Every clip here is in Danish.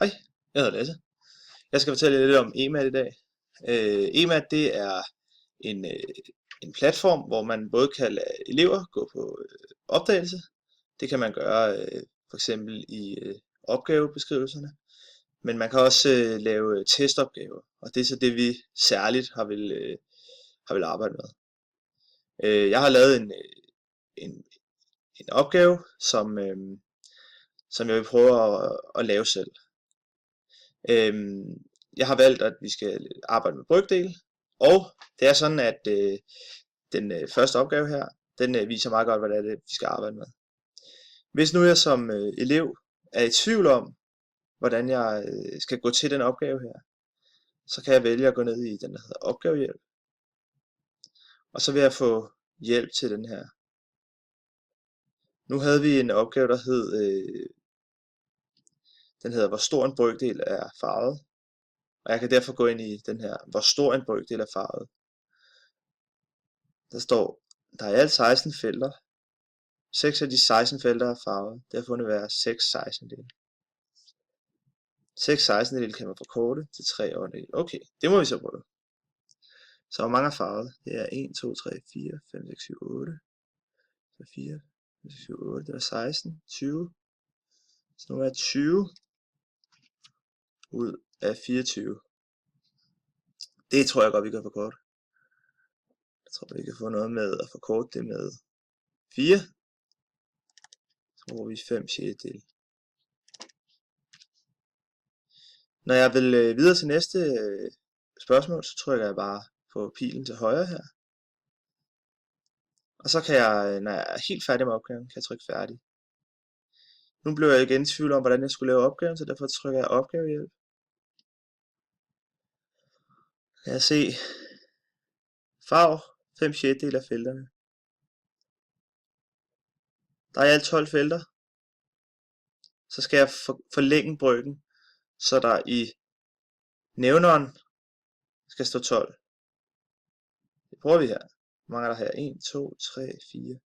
Hej, jeg hedder Lasse. Jeg skal fortælle lidt om EMAT i dag. EMAT det er en platform, hvor man både kan lade elever gå på opdagelse. Det kan man gøre for eksempel i opgavebeskrivelserne. Men man kan også lave testopgaver, og det er så det, vi særligt har vil arbejde med. Jeg har lavet en opgave, som jeg vil prøve at lave selv. Jeg har valgt, at vi skal arbejde med brøkdel, og det er sådan, at den første opgave her, den viser meget godt, hvad det er, vi skal arbejde med. Hvis nu jeg som elev er i tvivl om, hvordan jeg skal gå til den opgave her, så kan jeg vælge at gå ned i den, der hedder opgavehjælp, og så vil jeg få hjælp til den her. Nu havde vi en opgave, der hed, den hedder, hvor stor en brøkdel er farvet. Og jeg kan derfor gå ind i den her, hvor stor en brøkdel er farvet. Der står, der er i alt 16 felter. 6 af de 16 felter er farvet. Derfor vil det være 6 16-dele. 6 16-dele kan man forkorte til 3 8-dele. Okay, det må vi så prøve. Så hvor mange er farvet? Det er 1, 2, 3, 4, 5, 6, 7, 8. Så 4, 5, 6, 7, 8. Det er 16, 20. Så nu er det 20 ud af 24. Det tror jeg godt, vi kan forkorte. Jeg tror, vi kan få noget med at forkorte det med 4. Så bruger vi 5 6-dele. Når jeg vil videre til næste spørgsmål, så trykker jeg bare på pilen til højre her. Og så kan jeg, når jeg er helt færdig med opgaven, kan jeg trykke færdig. Nu blev jeg igen i tvivl om, hvordan jeg skulle lave opgaven, så derfor trykker jeg opgavehjælp. Kan jeg se farv 5 6-dele af felterne. Der er i alt 12 felter. Så skal jeg forlænge brøken, så der i nævneren skal stå 12. Det prøver vi her. Hvor mange er der her? 1, 2, 3, 4,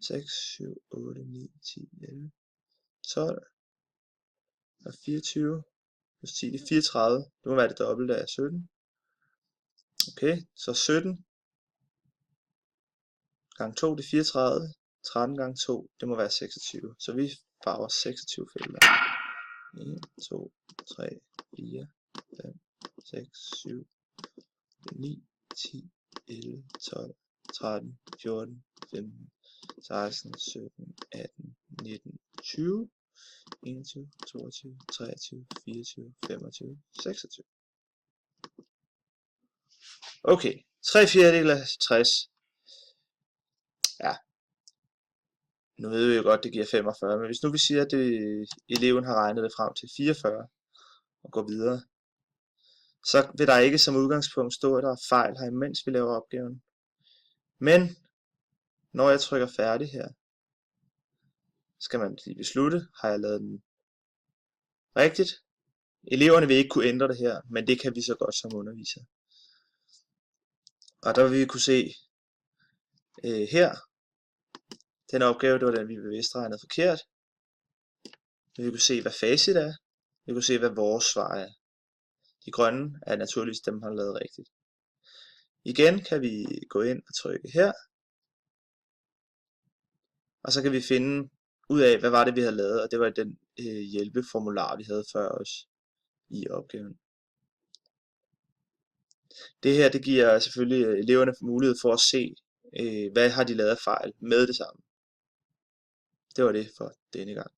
6, 7, 8, 9, 10, 11, 12 og 24 plus 10, det er 34. Det må være det dobbelte af 17. Okay, så 17 gange 2, det er 34. 13 gange 2, det må være 26. Så vi farver 26 felter. 1, 2, 3, 4, 5, 6, 7, 9, 10, 11, 12, 13, 14, 15, 16, 17, 18, 19, 20, 21, 22, 23, 24, 25, 26. Okay, 3/4 af 60. Ja. Nu ved vi jo godt, det giver 45, men hvis nu vi siger, at eleven har regnet det frem til 44 og går videre, så vil der ikke som udgangspunkt stå, at der er fejl her, imens vi laver opgaven. Men når jeg trykker færdig her, skal man lige beslutte, har jeg lavet den rigtigt. Eleverne vil ikke kunne ændre det her, men det kan vi så godt som underviser. Og der vil vi kunne se her, den opgave, det var den, vi bevidst regnede forkert. Vi kunne se, hvad facit er. Vi kunne se, hvad vores svar er. De grønne er naturligvis dem, der har lavet rigtigt. Igen kan vi gå ind og trykke her. Og så kan vi finde ud af, hvad var det, vi havde lavet. Og det var den hjælpeformular, vi havde før os i opgaven. Det her, det giver selvfølgelig eleverne mulighed for at se, hvad har de lavet af fejl med det samme. Det var det for denne gang.